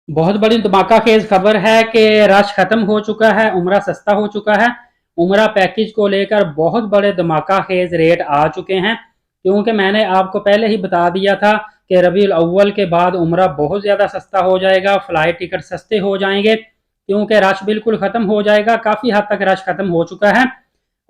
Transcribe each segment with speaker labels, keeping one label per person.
Speaker 1: बहुत बड़ी धमाका खेज खबर है कि रश खत्म हो चुका है, उम्रा सस्ता हो चुका है। उम्रा पैकेज को लेकर बहुत बड़े धमाका खेज रेट आ चुके हैं, क्योंकि मैंने आपको पहले ही बता दिया था कि रबीउल अव्वल के बाद उम्रा बहुत ज़्यादा सस्ता हो जाएगा, फ्लाइट टिकट सस्ते हो जाएंगे, क्योंकि रश बिल्कुल ख़त्म हो जाएगा। काफ़ी हद तक रश ख़त्म हो चुका है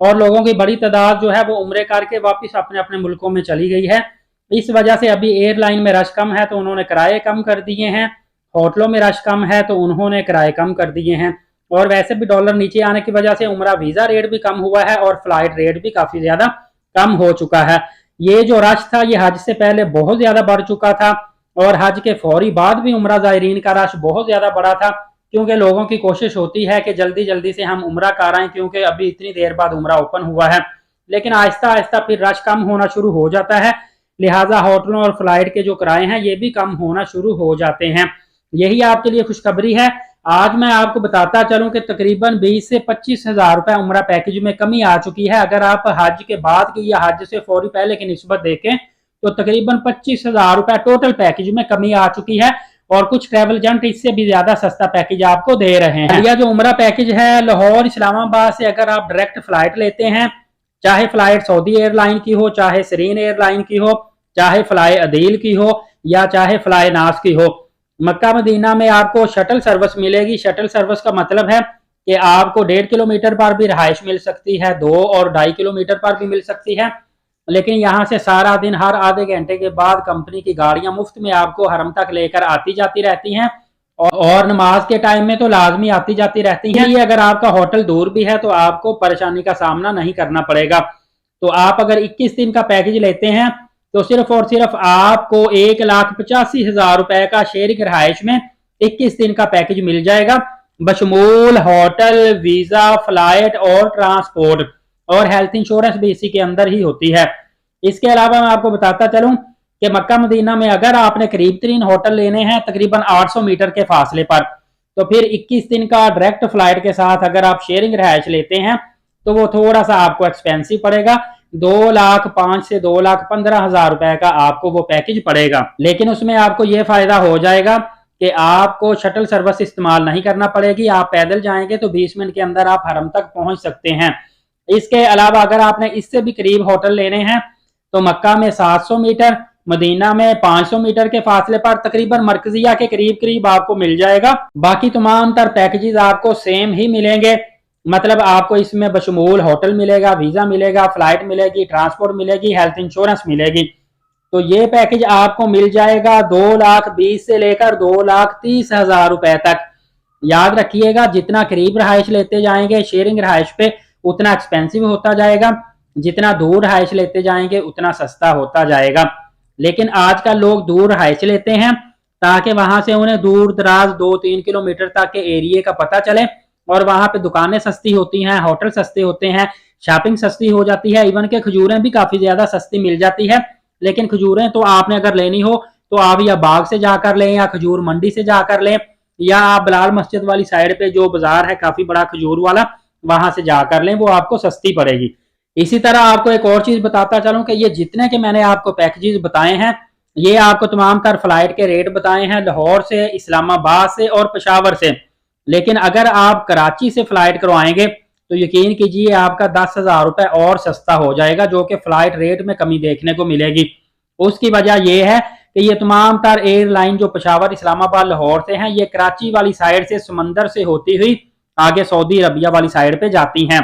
Speaker 1: और लोगों की बड़ी तादाद जो है वो उम्रे करके वापस अपने अपने मुल्कों में चली गई है। इस वजह से अभी एयरलाइन में रश कम है तो उन्होंने किराए कम कर दिए हैं, होटलों में रश कम है तो उन्होंने किराए कम कर दिए हैं। और वैसे भी डॉलर नीचे आने की वजह से उम्रा वीज़ा रेट भी कम हुआ है और फ्लाइट रेट भी काफ़ी ज़्यादा कम हो चुका है। ये जो रश था ये हज से पहले बहुत ज़्यादा बढ़ चुका था और हज के फौरी बाद भी उम्रा ज़ायरीन का रश बहुत ज़्यादा बढ़ा था, क्योंकि लोगों की कोशिश होती है कि जल्दी जल्दी से हम उम्रा कर आएँ, क्योंकि अभी इतनी देर बाद उम्रा ओपन हुआ है। लेकिन आहिस्ता आहिस्ता फिर रश कम होना शुरू हो जाता है, लिहाजा होटलों और फ्लाइट के जो किराए हैं ये भी कम होना शुरू हो जाते हैं। यही आपके लिए खुशखबरी है। आज मैं आपको बताता चलूं कि तकरीबन 20 से 25 हजार रुपए उम्रा पैकेज में कमी आ चुकी है। अगर आप हज के बाद की या हज से फौरी पहले की निस्बत देखें तो तकरीबन 25 हजार रुपए टोटल पैकेज में कमी आ चुकी है और कुछ ट्रैवल एजेंट इससे भी ज्यादा सस्ता पैकेज आपको दे रहे हैं। यह जो उम्रा पैकेज है लाहौर इस्लामाबाद से अगर आप डायरेक्ट फ्लाइट लेते हैं, चाहे फ्लाइट सऊदी एयरलाइन की हो, चाहे सरीन एयरलाइन की हो, चाहे फ्लाई अदील की हो या चाहे फ्लाई नास की हो, मक्का मदीना में आपको शटल सर्विस मिलेगी। शटल सर्विस का मतलब है कि आपको 1.5 किलोमीटर पर भी रहायश मिल सकती है, 2 और 2.5 किलोमीटर पर भी मिल सकती है। लेकिन यहाँ से सारा दिन हर आधे घंटे के बाद कंपनी की गाड़ियां मुफ्त में आपको हरम तक लेकर आती जाती रहती हैं और नमाज के टाइम में तो लाजमी आती जाती रहती हैं। ये अगर आपका होटल दूर भी है तो आपको परेशानी का सामना नहीं करना पड़ेगा। तो आप अगर 21 दिन का पैकेज लेते हैं तो सिर्फ और सिर्फ आपको 1,85,000 रुपए का शेयरिंग रहायश में 21 दिन का पैकेज मिल जाएगा, बशमूल होटल, वीजा, फ्लाइट और ट्रांसपोर्ट, और हेल्थ इंश्योरेंस भी इसी के अंदर ही होती है। इसके अलावा मैं आपको बताता चलूं कि मक्का मदीना में अगर आपने करीब तरीन होटल लेने हैं तकरीबन 800 मीटर के फासले पर, तो फिर 21 दिन का डायरेक्ट फ्लाइट के साथ अगर आप शेयरिंग रहायश लेते हैं तो वो थोड़ा सा आपको एक्सपेंसिव पड़ेगा। 2,05,000 से 2,15,000 रुपए का आपको वो पैकेज पड़ेगा। लेकिन उसमें आपको ये फायदा हो जाएगा कि आपको शटल सर्विस इस्तेमाल नहीं करना पड़ेगी। आप पैदल जाएंगे तो 20 मिनट के अंदर आप हरम तक पहुंच सकते हैं। इसके अलावा अगर आपने इससे भी करीब होटल लेने हैं तो मक्का में 700 मीटर, मदीना में 500 मीटर के फासले पर तकरीबन मरकजिया के करीब करीब आपको मिल जाएगा। बाकी तमाम तर पैकेजेस आपको सेम ही मिलेंगे। मतलब आपको इसमें बशमूल होटल मिलेगा, वीजा मिलेगा, फ्लाइट मिलेगी, ट्रांसपोर्ट मिलेगी, हेल्थ इंश्योरेंस मिलेगी। तो ये पैकेज आपको मिल जाएगा 2,20,000 से लेकर 2,30,000 रुपए तक। याद रखिएगा जितना करीब रहायश लेते जाएंगे शेयरिंग रहायश पे उतना एक्सपेंसिव होता जाएगा, जितना दूर रहायश लेते जाएंगे उतना सस्ता होता जाएगा। लेकिन आजकल लोग दूर रहायश लेते हैं ताकि वहां से उन्हें दूर दराज 2-3 किलोमीटर तक के एरिया का पता चले और वहां पे दुकानें सस्ती होती हैं, होटल सस्ते होते हैं, शॉपिंग सस्ती हो जाती है, इवन के खजूरें भी काफी ज्यादा सस्ती मिल जाती है। लेकिन खजूरें तो आपने अगर लेनी हो तो आप या बाग से जाकर लें या खजूर मंडी से जाकर लें, या आप बिलाल मस्जिद वाली साइड पे जो बाजार है काफी बड़ा खजूर वाला वहां से जाकर लें, वो आपको सस्ती पड़ेगी। इसी तरह आपको एक और चीज बताता चलूं कि ये जितने के मैंने आपको पैकेजेस बताए हैं ये आपको तमाम तर फ्लाइट के रेट बताए हैं लाहौर से, इस्लामाबाद से और पेशावर से। लेकिन अगर आप कराची से फ्लाइट करवाएंगे तो यकीन कीजिए आपका 10,000 रुपए और सस्ता हो जाएगा, जो कि फ्लाइट रेट में कमी देखने को मिलेगी। उसकी वजह यह है कि ये तमाम तर एयरलाइन जो पेशावर, इस्लामाबाद, लाहौर से हैं ये कराची वाली साइड से समंदर से होती हुई आगे सऊदी अरबिया वाली साइड पे जाती हैं।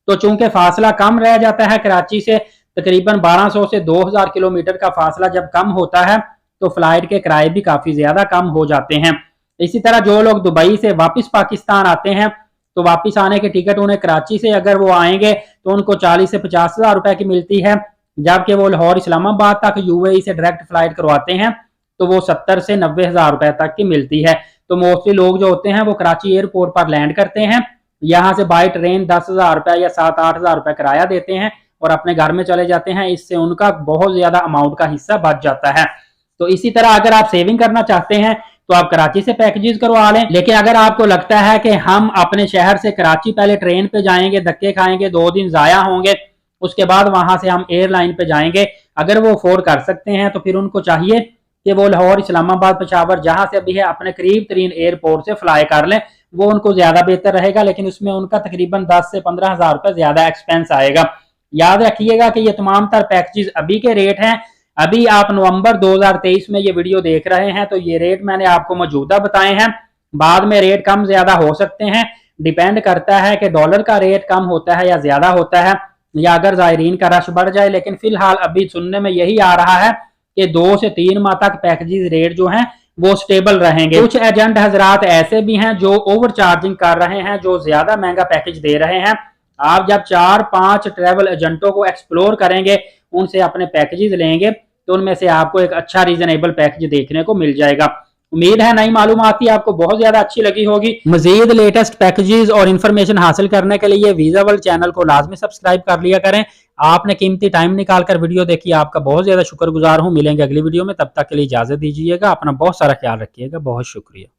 Speaker 1: तो चूंकि फासला कम रह जाता है, कराची से तकरीबन 1200 से 2,000 किलोमीटर का फासला जब कम होता है तो फ्लाइट के किराए भी काफी ज्यादा कम हो जाते हैं। इसी तरह जो लोग दुबई से वापस पाकिस्तान आते हैं तो वापस आने के टिकट उन्हें कराची से अगर वो आएंगे तो उनको 40 से 50,000 रुपए की मिलती है, जबकि वो लाहौर इस्लामाबाद तक यूएई से डायरेक्ट फ्लाइट करवाते हैं तो वो 70 से 90,000 रुपए तक की मिलती है। तो मोस्टली लोग जो होते हैं वो कराची एयरपोर्ट पर लैंड करते हैं, यहाँ से बाई ट्रेन 10,000 रुपए या 7-8,000 रुपए किराया देते हैं और अपने घर में चले जाते हैं। इससे उनका बहुत ज्यादा अमाउंट का हिस्सा बच जाता है। तो इसी तरह अगर आप सेविंग करना चाहते हैं तो आप कराची से पैकेजेस करवा लें। लेकिन अगर आपको लगता है कि हम अपने शहर से कराची पहले ट्रेन पे जाएंगे, धक्के खाएंगे, 2 दिन जाया होंगे, उसके बाद वहां से हम एयरलाइन पे जाएंगे, अगर वो अफोर्ड कर सकते हैं तो फिर उनको चाहिए कि वो लाहौर, इस्लामाबाद, पेशावर जहां से अभी है अपने करीब तरीन एयरपोर्ट से फ्लाई कर लें, वो उनको ज्यादा बेहतर रहेगा, लेकिन उसमें उनका तकरीबन 10 से 15 हज़ार रुपये ज्यादा एक्सपेंस आएगा। याद रखिएगा कि ये तमाम तर पैकेजेस अभी के रेट हैं। अभी आप नवंबर 2023 में ये वीडियो देख रहे हैं, तो ये रेट मैंने आपको मौजूदा बताए हैं। बाद में रेट कम ज्यादा हो सकते हैं, डिपेंड करता है कि डॉलर का रेट कम होता है या ज्यादा होता है, या अगर जायरीन का रश बढ़ जाए। लेकिन फिलहाल अभी सुनने में यही आ रहा है कि 2 से 3 माह तक पैकेजेस रेट जो हैं वो स्टेबल रहेंगे। कुछ एजेंट हजरात ऐसे भी हैं जो ओवर चार्जिंग कर रहे हैं, जो ज्यादा महंगा पैकेज दे रहे हैं। आप जब 4-5 ट्रैवल एजेंटों को एक्सप्लोर करेंगे, उनसे अपने पैकेजेस लेंगे, तो उनमें से आपको एक अच्छा रीजनेबल पैकेज देखने को मिल जाएगा। उम्मीद है नई मालूमाती आपको बहुत ज्यादा अच्छी लगी होगी। मजीद लेटेस्ट पैकेजेस और इन्फॉर्मेशन हासिल करने के लिए वीजा वर्ल्ड चैनल को लाजमी सब्सक्राइब कर लिया करें। आपने कीमती टाइम निकालकर वीडियो देखी, आपका बहुत ज्यादा शुक्रगुजार हूं। मिलेंगे अगली वीडियो में, तब तक के लिए इजाजत दीजिएगा। अपना बहुत सारा ख्याल रखिएगा। बहुत शुक्रिया।